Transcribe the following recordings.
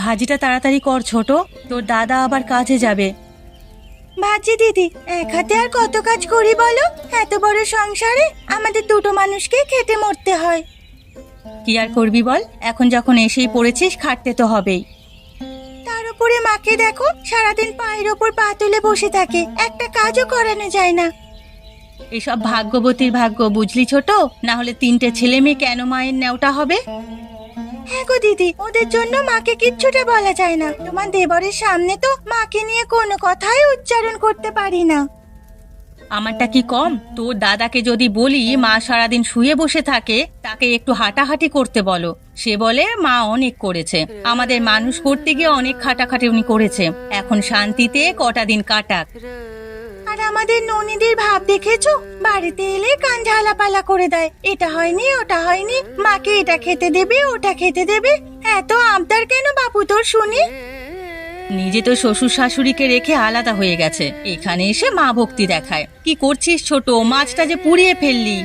ভাজিটা তাড়াতাড়ি কর ছোট, তোর দাদা আবার কাজে যাবে। ভাজি দিদি, এক হাতে আর কত কাজ করি বলো? এত বড় সংসারে আমাদের দুটো মানুষকে খেটে মরতে হয়। কি আর করবি বল, এখন যখন এসেই পড়েছিস খাটতে তো হবেই। তার উপরে মাকে দেখো, সারাদিন পায়ের ওপর পা তুলে বসে থাকে, একটা কাজও করানো যায় না। এসব ভাগ্যবতীর ভাগ্য বুঝলি ছোট, না হলে তিনটে ছেলে মেয়ে কেন মায়ের নেওটা হবে? হ্যাঁ গো দিদি, ওদের জন্য মাকে কিচ্ছুটা বলা যায় না। তোমার দেবরের সামনে তো মাকে নিয়ে কোনো কথাই উচ্চারণ করতে পারি না। আমারটা কি কম? তোর দাদাকে যদি বলি মা সারাদিন শুয়ে বসে থাকে, তাকে একটু হাঁটাহাঁটি করতে বলো। সে বলে মা অনেক করেছে, আমাদের মানুষ করতে গিয়ে অনেক খাটাখাটি উনি করেছে, এখন শান্তিতে কটা দিন কাটাক। আর আমাদের ননীদের ভাব দেখেছো, বাড়িতে এলে কান ঝালাপালা করে দেয়, এটা হয়নি ওটা হয়নি, মাকে এটা খেতে দেবে ওটা খেতে দেবে। এত আবদার কেন বাপু তোর শুনি? নিজে তো শ্বশুর শাশুড়িকে রেখে আলাদা হয়ে গেছে, এখানে এসে মা ভক্তি দেখায়। কি করছিস ছোট, মাছটা যে পুড়িয়ে ফেললি।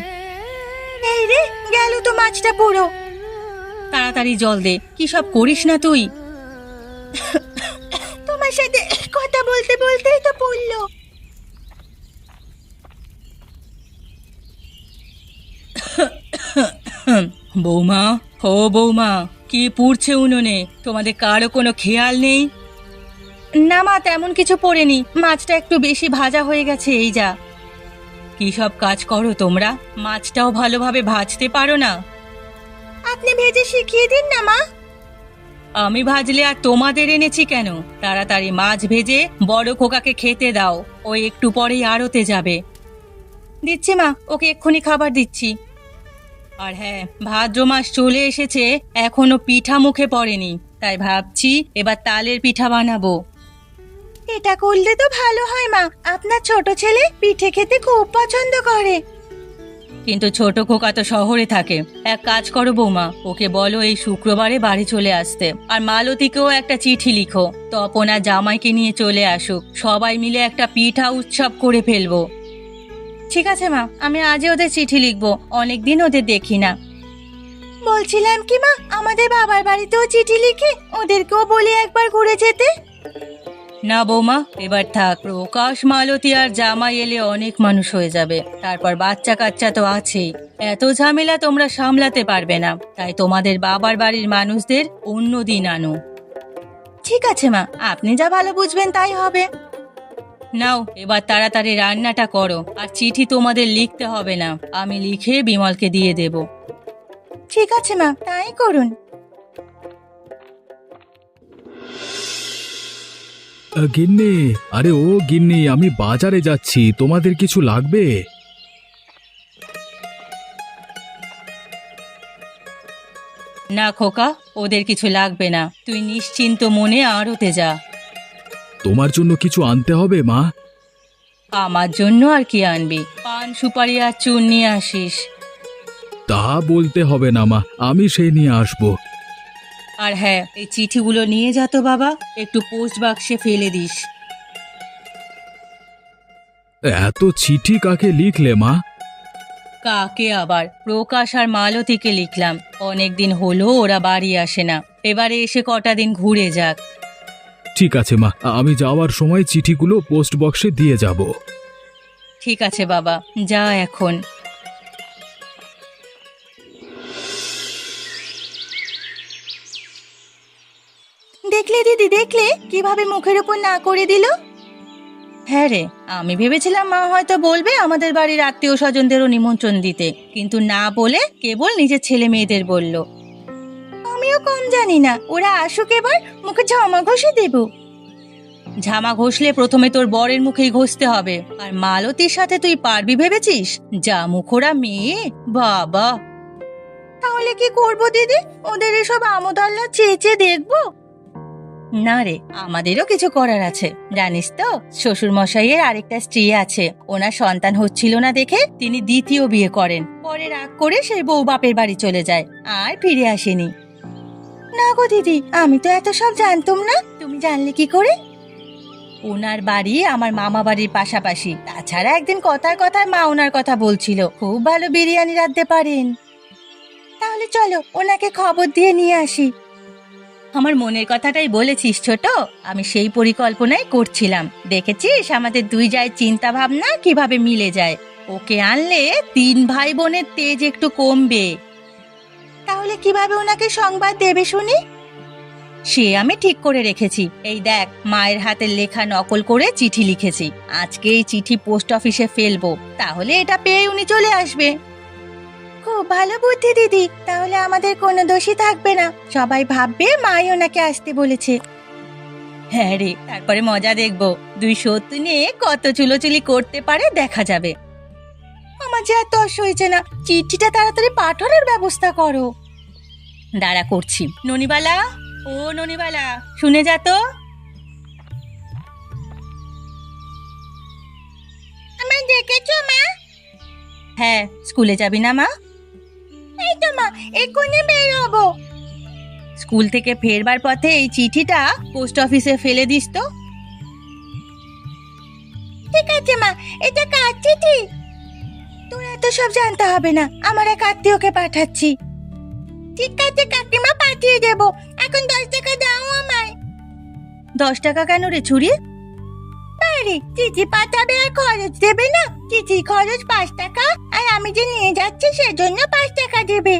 এই রে, গেল তো মাছটা পুরো। তাড়াতাড়ি জল দে, কি সব করিস না তুই? তোমার সাথে কথা বলতে বলতেই তো পড়লো। বৌমা, ও বৌমা, কি পুড়ছে উনুনে? তোমাদের কারো কোনো খেয়াল নেই? না মা, তেমন কিছু পড়েনি, মাছটা একটু বেশি ভাজা হয়ে গেছে এই যা। কি সব কাজ করো তোমরা, মাছটাও ভালোভাবে ভাজতে পারো না? আপনি ভেজে শিখিয়ে দিন না মা। আমি ভাজলে আর তোমাদের এনেছি কেন? তাড়াতাড়ি মাছ ভেজে বড় খোকাকে খেতে দাও, ও একটু পরেই আড়তে যাবে। দিচ্ছি মা, ওকে এক্ষুনি খাবার দিচ্ছি। আর হ্যাঁ, ভাদ্র মাস চলে এসেছে, এখনো পিঠা মুখে পড়েনি, তাই ভাবছি এবার তালের পিঠা বানাবো। এটা করলে তো ভালো হয় মা, আপনার ছোট ছেলে পিঠে খেতে খুব পছন্দ করে। কিন্তু ছোট খোকা তো শহরে থাকে, এক কাজ করো বৌমা, ওকে বলো এই শুক্রবারে বাড়ি চলে আসতে, আর মালতীকেও একটা চিঠি লিখো, তপন আর জামাইকে নিয়ে চলে আসুক, সবাই মিলে একটা পিঠা উৎসব করে ফেলবো। ঠিক আছে মা, আমি আজই ওদের চিঠি লিখবো, অনেকদিন ওদের দেখি না। বলছিলাম কি মা, আমাদের বাবার বাড়িতেও চিঠি লিখে ওদেরকেও বলি একবার ঘুরে যেতে। না বৌমা, এবার থাক, প্রকাশ মালতী আর জামাই এলে অনেক মানুষ হয়ে যাবে, তারপর বাচ্চা কাচ্চা তো আছেই, এত ঝামেলা তোমরা সামলাতে পারবে না, তাই তোমাদের বাবার বাড়ির মানুষদের অন্য দিন আনো। ঠিক আছে মা, আপনি যা ভালো বুঝবেন তাই হবে। নাও এবার তাড়াতাড়ি রান্নাটা করো, আর চিঠি তোমাদের লিখতে হবে না, আমি লিখে বিমলকে দিয়ে দেব। ঠিক আছে মা, তাই করুন। গিন্নি, আরে ও গিন্নি, আমি বাজারে যাচ্ছি, তোমাদের কিছু লাগবে? না খোকা, ওদের কিছু লাগবে না, তুই নিশ্চিন্ত মনে আড়তে যা। তোমার জন্য কিছু আনতে হবে মা? আমার জন্য আর কি আনবি, পান সুপারি আর চুন নিয়ে আসিস। তা বলতে হবে না মা, আমি সেই নিয়ে আসবো। আর হ্যাঁ, এই চিঠিগুলো নিয়ে যা তো বাবা, একটু পোস্ট বাক্সে ফেলে দিস। এত চিঠি কাকে লিখলে মা? কাকে আবার, প্রকাশ আর মালতীকে লিখলাম, অনেকদিন হলো ওরা বাড়ি আসে না, এবারে এসে কটা দিন ঘুরে যাক। ঠিক আছে মা, আমি যাওয়ার সময় চিঠিগুলো পোস্ট বক্সে দিয়ে যাব। ঠিক আছে বাবা, যা এখন। দেখলে দিদি, দেখলে কিভাবে মুখের উপর না করে দিল। হ্যাঁ রে, আমি ভেবেছিলাম মা হয়তো বলবে আমাদের বাড়ির আত্মীয় স্বজনদেরও নিমন্ত্রণ দিতে, কিন্তু না বলে কেবল নিজের ছেলে মেয়েদের বলল। আমিও কম জানি না, ওরা আসুক, এবার মুখে ঝামা ঘষে দেব। ঝামা ঘষলে প্রথমে তোর বরের মুখেই ঘষতে হবে, আর মালতীর সাথে তুই পারবি ভেবেছিস? যা মুখোরা মেয়ে, বাবা। তাহলে কি করব দিদি, ওদের এসব আমোদাল্লা চেয়ে চেয়ে দেখবো? না রে, আমাদেরও কিছু করার আছে, জানিস তো শ্বশুর মশাইয়ের আরেকটা স্ত্রী আছে, ওনার সন্তান হচ্ছিল না দেখে তিনি দ্বিতীয় বিয়ে করেন, পরে রাগ করে সেই বউ বাপের বাড়ি চলে যায়, আর ফিরে আসেনি। না গো দিদি, আমি তো এত সব জানতাম না, তুমি জানলে কি করে? ওনার বাড়ি আমার মামা বাড়ির পাশাপাশি, তাছাড়া একদিন কথায় কথায় মা ওনার কথা বলছিল খুব ভালো বিরিয়ানি রাঁধতে পারেন। তাহলে চলো ওনাকে খবর দিয়ে নিয়ে আসি। আমার মনের কথাটাই বলেছিস ছোট। আমি সেই পরিকল্পনাই করছিলাম। দেখেছিস আমাদের দুই জায়ের চিন্তা ভাবনা কিভাবে মিলে যায়। ওকে আনলে 3 ভাই বোনের তেজ একটু কমবে। তাহলে কিভাবে ওনাকে সংবাদ দেবে শুনি? সে আমি ঠিক করে রেখেছি। এই দেখ, মায়ের হাতের লেখা নকল করে চিঠি লিখেছি। আজকে এই চিঠি পোস্ট অফিসে ফেলবো, তাহলে এটা পেয়ে উনি চলে আসবে। খুব ভালো বুদ্ধি দিদি, তাহলে আমাদের কোনো দোষই থাকবে না। সবাই ভাববে মাই ওনাকে আসতে বলেছে। হ্যাঁ রে, তারপরে মজা দেখবো। দুই সত্যি নিয়ে কত চুলোচুলি করতে পারে দেখা যাবে। আমার যে আর তস হয়েছে না, চিঠিটা তাড়াতাড়ি পাঠানোর ব্যবস্থা করো। দাঁড়া করছি। ননিবালা, ও ননিবালা, শুনে যা তো। আমায় ডেকেছো মা? হ্যাঁ, স্কুলে যাবি না মা? এই তো মা, এক্ষুনি বের হবো। স্কুল থেকে ফেরবার পথে এই চিঠিটা পোস্ট অফিসে ফেলে দিস তো। ঠিক আছে মা, এটা কার চিঠি? তোর এত সব জানতে হবে না, আমার এক আত্মীয়কে পাঠাচ্ছি। ঠিক আছে কাকিমা, পাঠিয়ে দেবো। এখন 10 টাকা দাও আমায়। 10 টাকা কেন রে ছুরি? আরে চিঠি পাঠাবে আর খরচ দেবে না? চিঠি খরচ 5 টাকা, আর আমি যে নিয়ে যাচ্ছি সেজন্য 5 টাকা দেবে।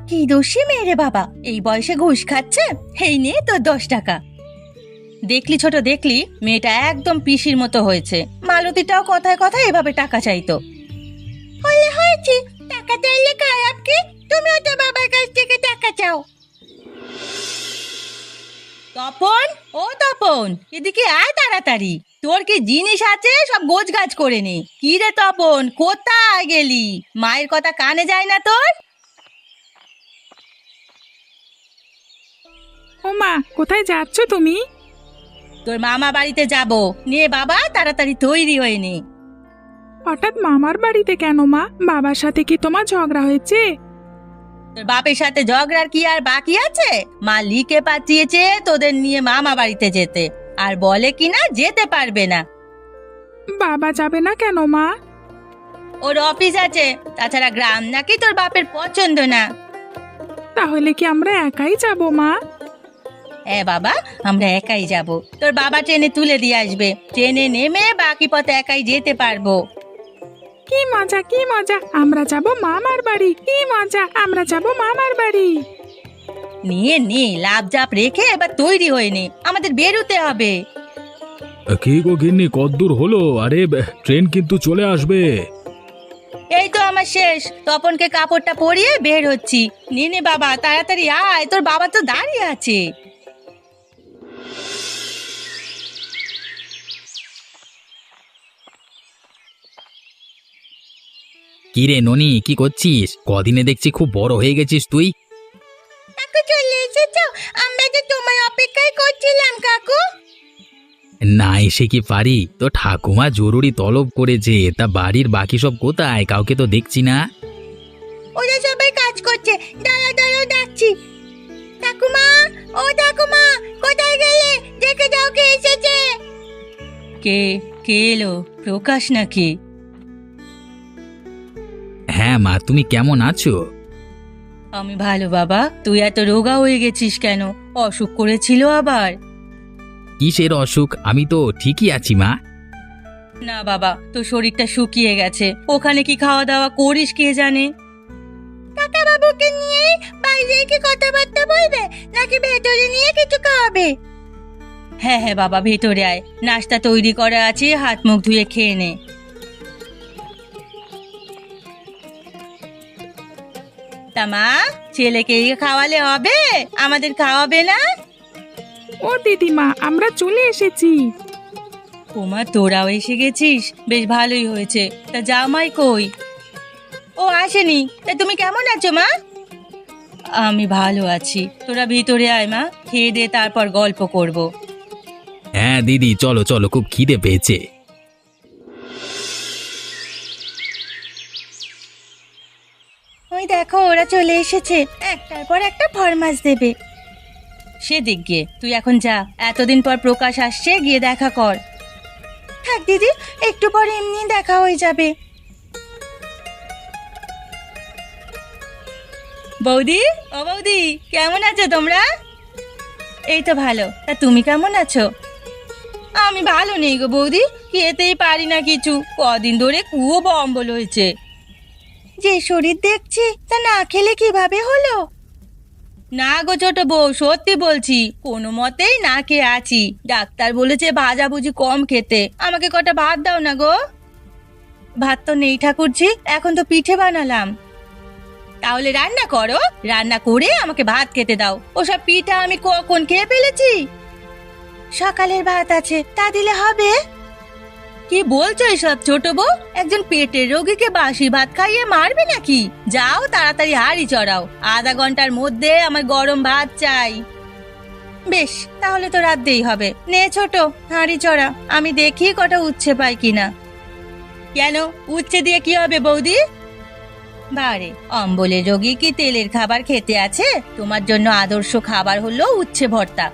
কি দোষী মেয়ে রে বাবা, এই বয়সে ঘুষ খাচ্ছে। এই নিয়ে তোর 10 টাকা। দেখলি ছোট, দেখলি মেয়েটা একদম পিসির মতো হয়েছে। মালতীটাও কথায় কথায় এভাবে টাকা চাইতো। হলে হয়েছে, টাকা চাইলে খারাপ কি? তুমিও তো বাবার কাছ থেকে টাকা চাও। তপন, ও তপন, এদিকে আয় তাড়াতাড়ি। তোর কি জিনিস আছে সব গোছগাছ করে নে। কি রে তপন, কোথায় গেলি? মায়ের কথা কানে যায় না তোর? ও মা, কোথায় যাচ্ছ তুমি? তোর মামা বাড়িতে যাব। নিয়ে বাবা, তাড়াতাড়ি তৈরি হয়ে নে। হঠাৎ মামার বাড়িতে কেন মা? বাবার সাথে কি তোমার ঝগড়া হয়েছে? তোর বাপের সাথে ঝগড়ার কি আর বাকি আছে? মা লিখে পাঠিয়েছে তোদের নিয়ে মামা বাড়িতে যেতে, আর বলে কিনা যেতে পারবে না। বাবা যাবে না কেন মা? ওর অফিস আছে, তাছাড়া গ্রাম নাকি তোর বাপের পছন্দ না। তাহলে কি আমরা একাই যাব মা? হ্যাঁ বাবা, আমরা একাই যাব। তোর বাবা ট্রেনে তুলে দিয়ে আসবে। ট্রেনে নেমে বাকি পথে একাই যেতে পারবো। কি মজা, কি মজা, আমরা যাব মামার বাড়ি। কি মজা, আমরা যাব মামার বাড়ি। নিয়ে নে, লাভ জাপ রেখে এবার তৈরি হয়ে নে, আমাদের বেরোতে হবে। কি গো গিন্নি, কদ্দূর হলো? আরে ট্রেন কিন্তু চলে আসবে। এই তো আমার শেষ। তপনকে কাপড়টা পরিয়ে বের হচ্ছি। নে নে বাবা, তাড়াতাড়ি আয়, তোর বাবা তো দাঁড়িয়ে আছে। কি রে ননি, কি করছিস? কদিনে দেখছি খুব বড় হয়ে গেছিস তুই। কাকু চলে এসেছো? আমরা তো তোমার অপেক্ষায় করছিলাম কাকু। না এসে কি পারি? তো ঠাকুমা জরুরি তলব করেছে, তা বাড়ির বাকি সব কোথায়? কাউকে তো দেখছি না। ওরা সবাই কাজ করছে, দাঁড়া দাঁড়াও ডাকছি। ঠাকুমা, ও ঠাকুমা, কোথায় গেলে? দেখে যাও কে এসেছে। কে কে এলো? প্রকাশ নাকি? হ্যাঁ মা, তুমি কেমন আছো? আমি ভালো বাবা। তুই এত রোগা হয়ে গেছিস কেন? অসুখ করেছিল আবার? কিসের অসুখ? আমি তো ঠিকই আছি মা। না বাবা, তোর শরীরটা শুকিয়ে গেছে। ওখানে কি খাওয়া দাওয়া করিস কে জানে। কাকা বাবুকে নিয়ে বাইরে কি কথাবার্তা বলবে, নাকি ভেতরে নিয়ে কিছু খাওয়াবে? হ্যাঁ হ্যাঁ বাবা, ভেতরে আয়, নাস্তা তৈরি করা আছে, হাত মুখ ধুয়ে খেয়ে নে। তা মা, ছেলেকে খাওয়ালে হবে, আমাদের খাওয়াবে না? ও দিদিমা, আমরা চলে এসেছি। ওমা, তোরাও এসে গেছিস, বেশ ভালোই হয়েছে। তা জামাই কই? ও আসেনি। তা তুমি কেমন আছো মা? আমি ভালো আছি। তোরা ভিতরে আয় মা, খেয়ে দে, তারপর গল্প করব। হ্যাঁ দিদি, চলো চলো, খুব খিদে পেয়েছে। ওই দেখো, ওরা চলে এসেছে। একটার পর একটা ফরমাস দেবে। সেদিক গিয়ে তুই এখন যা। এতদিন পর প্রকাশ আসছে, গিয়ে দেখা কর। থাক দিদি, একটু পর এমনি দেখা হয়ে যাবে। বৌদি, ও বৌদি, কেমন আছো তোমরা? এই তো ভালো। তা তুমি কেমন আছো? আমি ভালো নেই গো বৌদি, খেতেই পারি না কিছু। কদিন ধরে খুব অম্বল হয়েছে। যে শরীর দেখছি তা না খেলে কিভাবে হলো? না গো ছোট বউ, সত্যি বলছি, কোনো মতেই না খেয়ে আছি। ডাক্তার বলেছে ভাজাভুজি কম খেতে। আমাকে কটা ভাত দাও না গো। ভাত তো নেই ঠাকুরজি, এখন তো পিঠে বানালাম। তাহলে রান্না করো, রান্না করে আমাকে ভাত খেতে দাও। ওসব পিঠা আমি কখন খেয়ে ফেলেছি। সকালের ভাত আছে, তা দিলে হবে? কি বলছো এসব ছোট বউ? একজন পেটের রোগীকে বাসি ভাত খাইয়ে মারবে নাকি? যাও তাড়াতাড়ি হাঁড়ি চড়াও, আধা ঘন্টার মধ্যে আমার গরম ভাত চাই। বেশ, তাহলে তো রাঁধতেই হবে। নে ছোট, হাঁড়ি চড়া, আমি দেখি কটা উচ্ছে পাই কিনা। কেন, উচ্ছে দিয়ে কি হবে বৌদি? বারে, অম্বলের রোগী কি তেলের খাবার খেতে আছে? তোমার জন্য আদর্শ খাবার হলো উচ্ছে ভর্তা।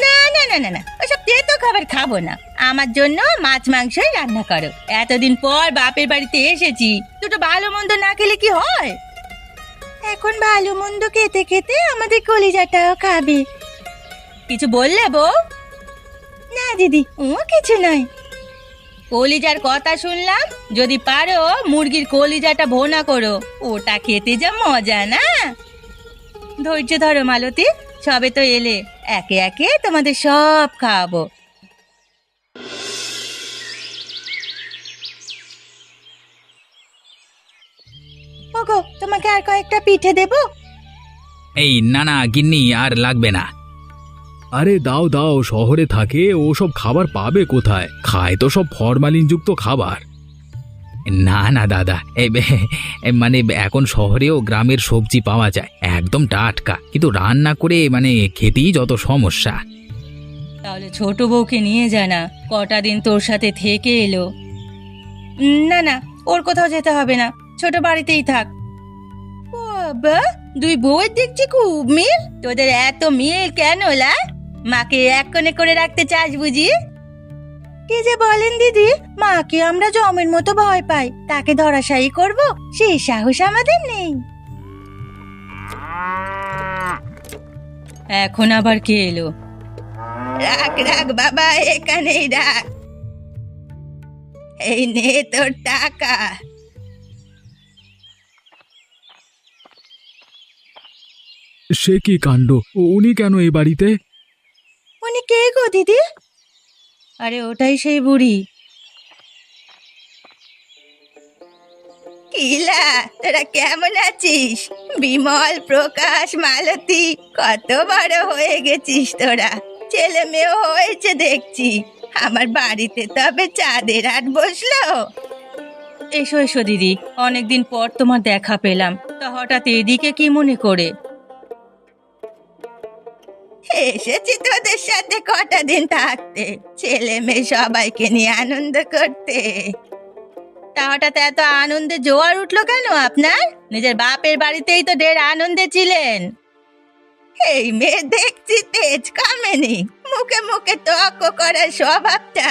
না না না না না, ওসব তেতো খাবার খাবো না। আমার জন্য মাছ মাংসই রান্না করো। এতদিন পর বাপের বাড়িতে এসেছি, দুটো ভালো মন্দ না খেলে কি হয়? এখন ভালো মন্দ খেতে খেতে আমাদের কলিজাটাও খাবে। কিছু বললে বউ? না দিদি, ও কিছু নয়। কলিজার কথা শুনলাম। যদি পারো মুরগির কলিজাটা ভোনা করো, ওটা খেতে যা মজা না। ধৈর্য ধরো মালতী, সবে তো এলে, একে একে তোমাদের সব খাওয়াবো। ওগো, তোমাকে আর কয়েকটা পিঠে দেবো? এই না না গিন্নি, আর লাগবে না। আরে দাও দাও, শহরে থাকে ওসব খাবার পাবে কোথায়? খায় তো সব ফরমালিনযুক্ত খাবার। না না দাদা, মানে এখন শহরেও গ্রামের সবজি পাওয়া যায়, একদম টাটকা, কিন্তু রান্না করে খেতেই যত সমস্যা। তাহলে ছোট বউকে নিয়ে যা না, কটা দিন তোর সাথে থেকে এলো। না না, ওর কোথাও যেতে হবে না, ছোট বাড়িতেই থাক। বাবা, দুই বউয়ের দেখছি খুব মিল। তোদের এত মিল কেন লা? মাকে এক কোণে করে রাখতে চাস বুঝি? কি যে বলেন দিদি, মাকে আমরা জমের মতো ভয় পাই, তাকে ধরাশায়ী করব সেই সাহস আমাদের নেই। এখন আবার কে এলো? রাখ রাখ বাবা, এখানেই রাখ। এই নে তোর টাকা। সে কি কাণ্ড! উনি কেন এই বাড়িতে? উনি কে গো দিদি? আরে ওটাই সেই বুড়ি। কিলা, তোরা কেমন আছিস? বিমল, প্রকাশ, মালতী, কত বড় হয়ে গেছিস তোরা। ছেলে মেয়েও হয়েছে দেখছি। আমার বাড়িতে তবে চাঁদের হাট বসলো। এসো এসো দিদি, অনেকদিন পর তোমার দেখা পেলাম। তা হঠাৎ এদিকে কি মনে করে? এসেছি তোদের সাথে কটা দিন থাকতে, ছেলে মেয়ে সবাইকে নিয়ে আনন্দ করতে। তা হঠাৎ এত আনন্দে জোয়ার উঠলো কেন আপনার? নিজের বাপের বাড়িতেই তো ঢের আনন্দে ছিলেন। এই মেয়ে দেখছি তেজ কমেনি, মুখে মুখে তর্ক করার স্বভাবটা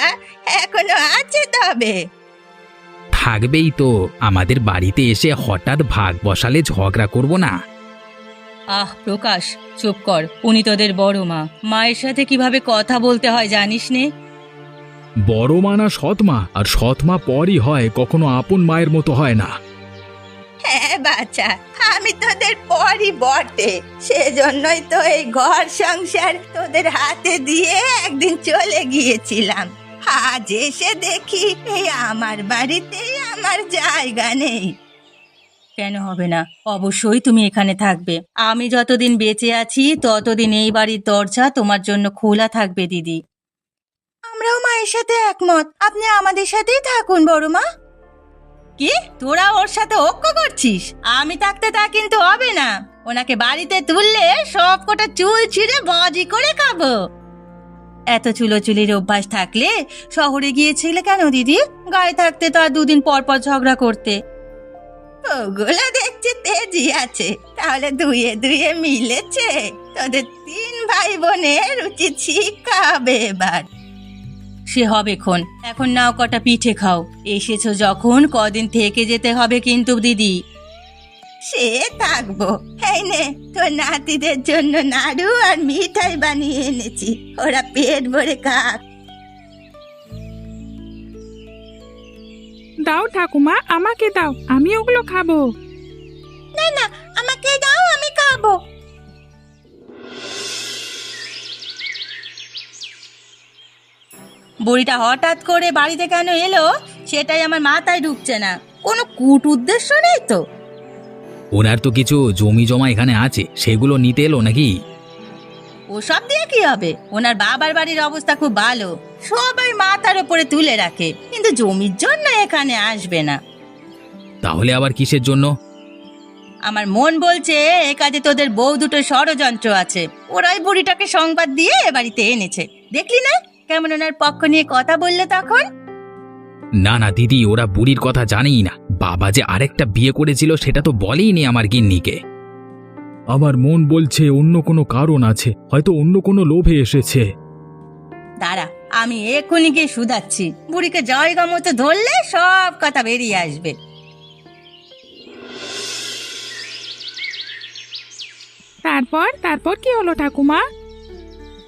এখনো আছে তবে। থাকবেই তো, আমাদের বাড়িতে এসে হঠাৎ ভাগ বসালে ঝগড়া করব না। আহ প্রকাশ, চুপ কর। উনি তোদের বড় মা, মায়ের সাথে কিভাবে কথা বলতে হয় জানিস নে? বড় মা না সৎমা, আর সৎমা পরই হয়, কখনো আপন মায়ের মতো হয় না। হ্যাঁ বাচ্চা, আমি তোদের পরই বটে, সেজন্যই তো এই ঘর সংসার তোদের হাতে দিয়ে একদিন চলে গিয়েছিলাম। আজ এসে দেখি এই আমার বাড়িতেই আমার জায়গা নেই। কেন হবে না? অবশ্যই তুমি এখানে থাকবে। আমি যতদিন বেঁচে আছি ততদিন এই বাড়ির দরজা তোমার জন্য খোলা থাকবে দিদি। আমরাও মায়ের সাথে একমত, আপনি আমাদের সাথেই থাকুন বড় মা। কি, তোরা ওর সাথে ঐক্য করছিস? আমি থাকতে তা কিন্তু হবে না। ওনাকে বাড়িতে তুললে সব কটা চুল ছিঁড়ে বাজি করে খাবো। এত চুলোচুলির অভ্যাস থাকলে শহরে গিয়েছিলে কেন দিদি? গায়ে থাকতে তো আর দুদিন পর পর ঝগড়া করতে। ওগুলো দেখছি তেজি আছে, তাহলে দুয়ে দুয়ে মিলেছে। তোদের তিন ভাই বোনের উচিত শিক্ষা হবে এবার। সে হবে খন, এখন নাও কটা পিঠে খাও। এসেছো যখন কদিন থেকে যেতে হবে কিন্তু দিদি। সে থাকবো। এই নে, তোর নাতিদের জন্য নাড়ু আর মিঠাই বানিয়ে এনেছি, ওরা পেট ভরে খাক। দাও ঠাকুমা, আমাকে দাও, আমি ওগুলো খাবো। না না, আমাকে দাও, আমি খাবো। বুড়িটা হঠাৎ করে বাড়িতে কেন এলো সেটাই আমার মাথায় ঢুকছে না। কোনো কূট উদ্দেশ্য নেই তো? ওনার তো কিছু জমি জমা এখানে আছে, সেগুলো নিতে এলো নাকি? ওসব দিয়ে কি হবে? ওনার বাবার বাড়ির অবস্থা খুব ভালো, সবাই মাথার উপরে তুলে রাখে, কিন্তু জমির জন্য এখানে আসবে না। তাহলে আবার কিসের জন্য? আমার মন বলছে এ কাজে তোদের বউ দুটো ষড়যন্ত্র আছে। ওরাই বুড়িটাকে সংবাদ দিয়ে এ বাড়িতে এনেছে। দেখলি না কেমন ওনার পক্ষ নিয়ে কথা বললে তখন? না না দিদি, ওরা বুড়ির কথা জানেই না। বাবা যে আরেকটা বিয়ে করেছিল সেটা তো বলেইনি আমার গিন্নিকে। আমার মন বলছে অন্য কোনো কারণ আছে, হয়তো অন্য কোনো লোভে এসেছে। দাঁড়া, আমি এক্ষুনি গিয়ে শুধাচ্ছি। বুড়িকে জায়গা মতো ধরলে সব কথা বেরিয়ে আসবে। তারপর তারপর কি হলো ঠাকুমা?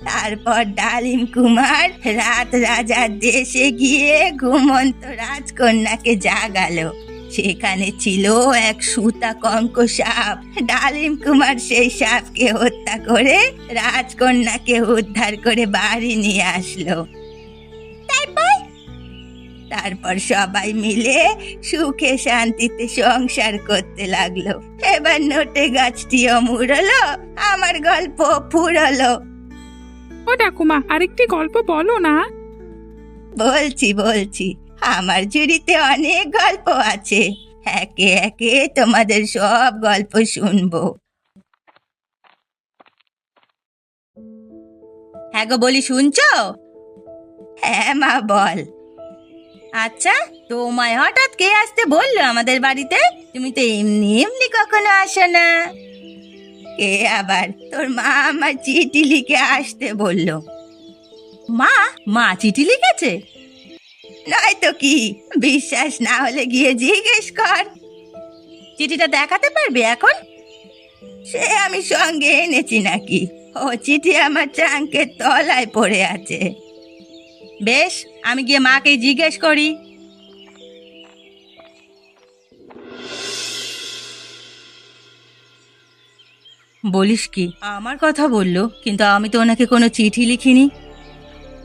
তারপর ডালিম কুমার রাত রাজার দেশে গিয়ে ঘুমন্ত রাজকন্যাকে জাগালো। সেখানে ছিল এক সুতা কঙ্ক সাপ। ডালিম কুমার সেই সাপকে হত্যা করে রাজকন্যাকে উদ্ধার করে বাড়ি নিয়ে আসলো। তারপর সবাই মিলে সুখে শান্তিতে সংসার করতে লাগলো। এবার নোটে গাছটিও মুড়লো, আমার গল্প ফুরলো। ও ঠাকুমা, আরেকটি গল্প বলো না। বলছি, আমার ঝুড়িতে অনেক গল্প আছে, একে একে তোমাদের সব গল্প শুনবো। হ্যাঁ গো, বলি শুনছো? হ্যাঁ মা, বল। আচ্ছা, তোমায় হঠাৎ কে আসতে বললো আমাদের বাড়িতে? তুমি তো এমনি এমনি কখনো আসো না। কে আবার? তোর মা আমার চিঠি লিখে আসতে বললো। মা চিঠি লিখেছে? নয়তো কি, বিশ্বাস না হলে গিয়ে জিজ্ঞেস কর। চিঠিটা দেখাতে পারবে এখন? সে আমি সঙ্গে এনেছি নাকি? ও চিঠি আমার ট্রাঙ্কের তলায় পড়ে আছে। বেশ, আমি গিয়ে মাকে জিজ্ঞেস করি। বলিস কি, আমার কথা বললো, কিন্তু আমি তো ওনাকে কোনো চিঠি লিখিনি।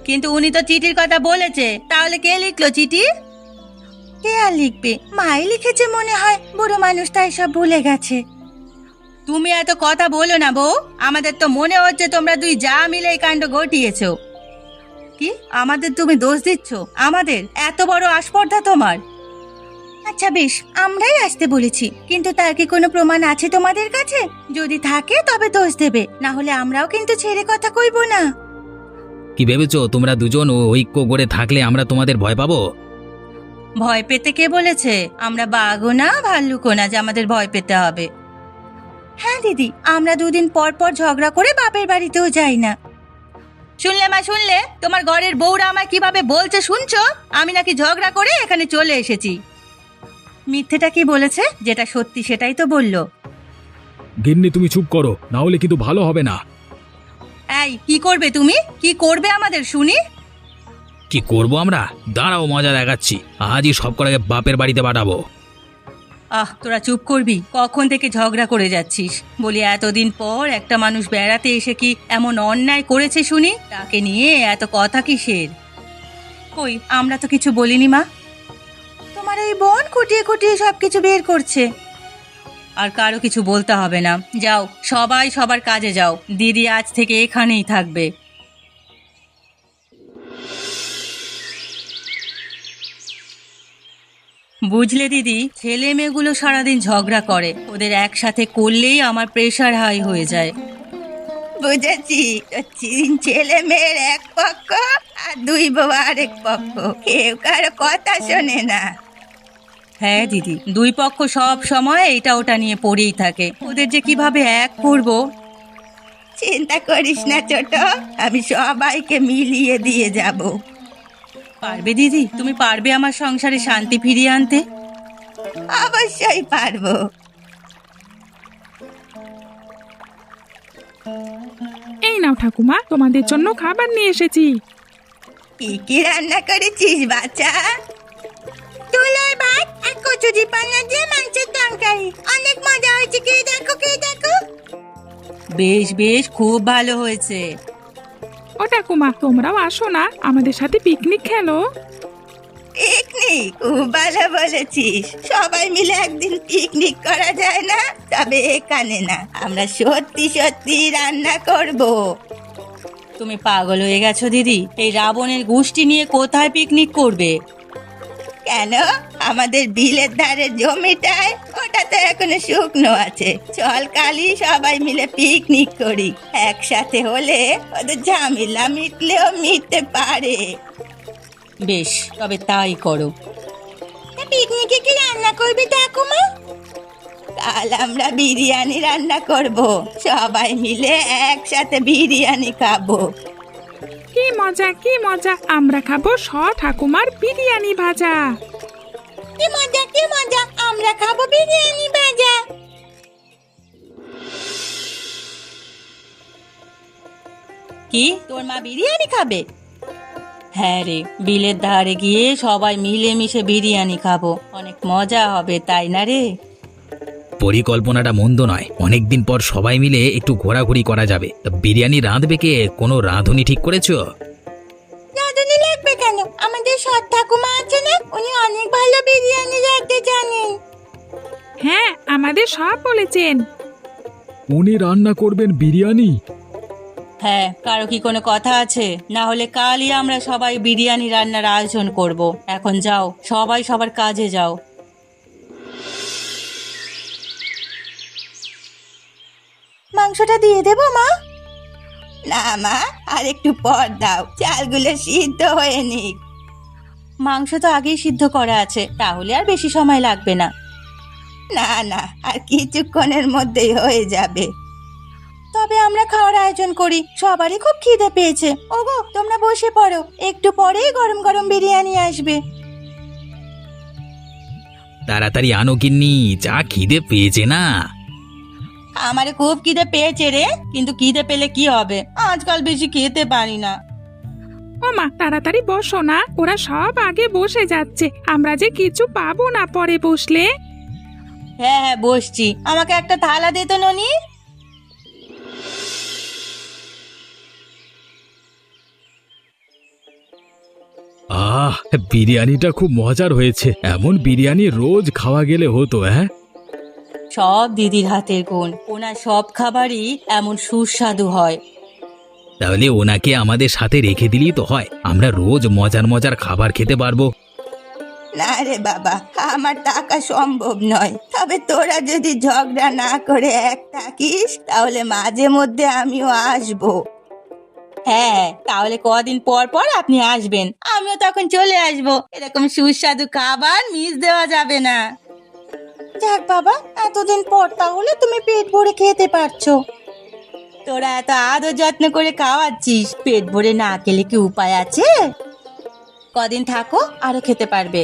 কিন্তু উনি তো চিঠির কথা বলেছে, তাহলে কে লিখলো চিঠি? কে আর লিখবে, মাই লিখেছে মনে হয়। বুড়ো মানুষ তাই সব ভুলে গেছে। তুমি এত কথা বলো না বউ, আমাদের তো মনে হচ্ছে তোমরা দুই যা মিলে এই কাণ্ড ঘটিয়েছো। কি আমাদের তুমি দোষ দিচ্ছ? আমাদের এত বড় আস্পর্ধা তোমার? আচ্ছা বেশ, আমরাই আসতে বলেছি, কিন্তু তার কি কোনো প্রমাণ আছে তোমাদের কাছে? যদি থাকে তবে দোষ দেবে, না হলে আমরাও কিন্তু ছেড়ে কথা কইব না। কি ভেবেছো তোমরা দুজন ঐক্য করে থাকলে আমরা তোমাদের ভয় পাবো? ভয় পেতে কে বলেছে? আমরা বাঘও না ভাল্লুকও না যে আমাদের ভয় পেতে হবে। হ্যাঁ দিদি, আমরা দুদিন পর পর ঝগড়া করে বাপের বাড়িতেও যাই না। শুনলে মা, শুনলে? তোমার ঘরের বউরা আমায় কিভাবে বলছে শুনছো? আমি নাকি ঝগড়া করে এখানে চলে এসেছি। মিথ্যেটা কি বলেছে? যেটা সত্যি সেটাই তো বললো। গিন্নি তুমি চুপ করো, না হলে কিন্তু ভালো হবে না। এই, কি করবে তুমি? কি করবে আমাদের শুনি? কি করব আমরা? দাঁড়াও, মজা দেখাচ্ছি। আজই সব কটাকে বাপের বাড়িতে পাঠাবো। তোরা চুপ করবি? কখন থেকে ঝগড়া করে যাচ্ছিস? বলি এতদিন পর একটা মানুষ বেড়াতে এসে কি এমন অন্যায় করেছে শুনি? তাকে নিয়ে এত কথা কিসের? কই, আমরা তো কিছু বলিনি মা। তোমার এই বোন খুঁটিয়ে খুঁটিয়ে সবকিছু বের করছে। আর কারো কিছু বলতে হবে না, যাও সবাই সবার কাজে যাও। দিদি আজ থেকে এখানেই থাকবে। বুঝলে দিদি, ছেলে মেয়েগুলো সারাদিন ঝগড়া করে, ওদের একসাথে করলেই আমার প্রেশার হাই হয়ে যায়। বুঝেছি, ছেলে মেয়ের এক পক্ষ আর দুই বউ আরেক পক্ষ, কেউ কারো কথা শোনে না। হ্যাঁ দিদি, দুই পক্ষ সব সময় এটা ওটা নিয়ে পড়েই থাকে, ওদের যে কিভাবে এক করব। চিন্তা করিস না ছোট, আমি সবাইকে মিলিয়ে দিয়ে যাব। পারবে দিদি? তুমি পারবে আমার সংসারে শান্তি ফিরিয়ে আনতে? অবশ্যই পারবো। এই নাও ঠাকুমা, তোমাদের জন্য খাবার নিয়ে এসেছি। কি কি রান্না করেছিস বাচ্চা? তুলোর ভাত আর কচুরি পানা দিয়ে মাংসের তরকারি, অনেক মজা হয়েছে। কে দেখো, কে দেখো। বেশ বেশ, খুব ভালো হয়েছে। ও ঠাকুমা, তোমরাও আসো না, আমাদের সাথে পিকনিক খেলো। পিকনিক? খুব ভালো বলেছিস। সবাই মিলে একদিন পিকনিক করা যায় না? তবে এখানে না, আমরা সত্যি সত্যি রান্না করব। তুমি পাগল হয়ে গেছো দিদি? এই রাবণের গোষ্ঠী নিয়ে কোথায় পিকনিক করবে? কেন, আমাদের বিলের ধারে জমিটায়, ওটা তো এখনো শুকনো আছে। চল কালি সবাই মিলে পিকনিক করি। একসাথে হলে ওদের ঝামেলা মিটলেও মিটতে পারে। বেশ, তবে তাই করো। পিকনিকে কি রান্না করবে ঠাকুমা? কাল আমরা বিরিয়ানি রান্না করব, সবাই মিলে একসাথে বিরিয়ানি খাবো। কি মজা, কি মজা, আমরা খাবো ঠাকুমার বিরিয়ানি ভাজা। কি মজা, কি মজা, আমরা খাবো বিরিয়ানি ভাজা। কি, তোর মা বিরিয়ানি খাবে? হ্যাঁ রে, বিলের ধারে গিয়ে সবাই মিলেমিশে বিরিয়ানি খাবো, অনেক মজা হবে, তাই না রে? পরিকল্পনাটা মন্দ নয়। অনেকদিন পর সবাই মিলে একটু ঘোরাঘুরি করা যাবে। তা বিরিয়ানি রাঁধবে কে? কোনো রাঁধুনি ঠিক করেছো? রাঁধুনি লাগবে কেন? আমাদের সৎ ঠাকুমা আছে না, উনি অনেক ভালো বিরিয়ানি রাঁধতে জানেন। হ্যাঁ, আমাদের সব বলেছেন। উনি রান্না করবেন বিরিয়ানি? হ্যাঁ, কারো কি কোনো কথা আছে? না হলে কালই আমরা সবাই বিরিয়ানি রান্নার আয়োজন করব। এখন যাও, সবাই সবার কাজে যাও। মাংসটা দিয়ে দেবো মা? না মা, আর একটু পর দাও, চালগুলো সিদ্ধ হয়ে নিক। মাংস তো আগেই সিদ্ধ করা আছে, তাহলে আর বেশি সময় লাগবে না। না না, আর কিছুক্ষণের মধ্যেই হয়ে যাবে। তবে আমরা খাওয়ার আয়োজন করি, সবারই খুব খিদে পেয়েছে। ওগো, তোমরা বসে পড়ো, একটু পরেই গরম গরম বিরিয়ানি আসবে। তাড়াতাড়ি আনো গিন্নি, যা খিদে পেয়েছে না। আমারে খুব খিদে পেয়েছে রে, কিন্তু খিদে পেলে কি হবে, আজকাল বেশি খেতে পারি না। ও মা, তাড়াতাড়ি বসো না, ওরা সব আগে বসে যাচ্ছে, আমরা যে কিছু পাবো না পরে বসলে। হ্যাঁ হ্যাঁ, বসছি। আমাকে একটা থালা দে তো ননি। আহ, বিরিয়ানিটা খুব মজার হয়েছে। এমন বিরিয়ানি রোজ খাওয়া গেলে হতো। হ্যাঁ, সব দিদির হাতের গুণ, ওনার সব খাবারই এমন সুস্বাদু হয়। তাহলে ওনাকে আমাদের সাথে রেখে দিলেই তো হয়, আমরা রোজ মজার মজার খাবার খেতে পারবো। না রে বাবা, আমার টাকা সম্ভব নয়। তবে তোরা যদি ঝগড়া না করে এক থাকিস, তাহলে মাঝে মধ্যে আমিও আসবো। হ্যাঁ, তাহলে কদিন পর পর আপনি আসবেন, আমিও তখন চলে আসবো। এরকম সুস্বাদু খাবার মিস দেওয়া যাবে না। যাক বাবা, এতদিন পর তাহলে তুমি পেট ভরে খেতে পারছো। তোরা এত আদর যত্ন করে খাওয়াচ্ছিস, পেট ভরে না খেলে কি উপায় আছে? কদিন থাকো, আরো খেতে পারবে।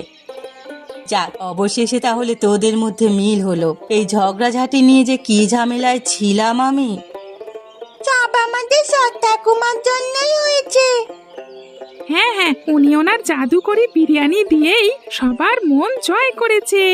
যাক, অবশেষে তাহলে তোদের মধ্যে মিল হলো। এই ঝগড়াঝাটি নিয়ে যে কি ঝামেলায় ছিলাম আমি। সব আমাদের সৎ ঠাকুমার জন্যই হয়েছে। হ্যাঁ হ্যাঁ, উনি ওনার জাদু করে বিরিয়ানি দিয়েই সবার মন জয় করেছে।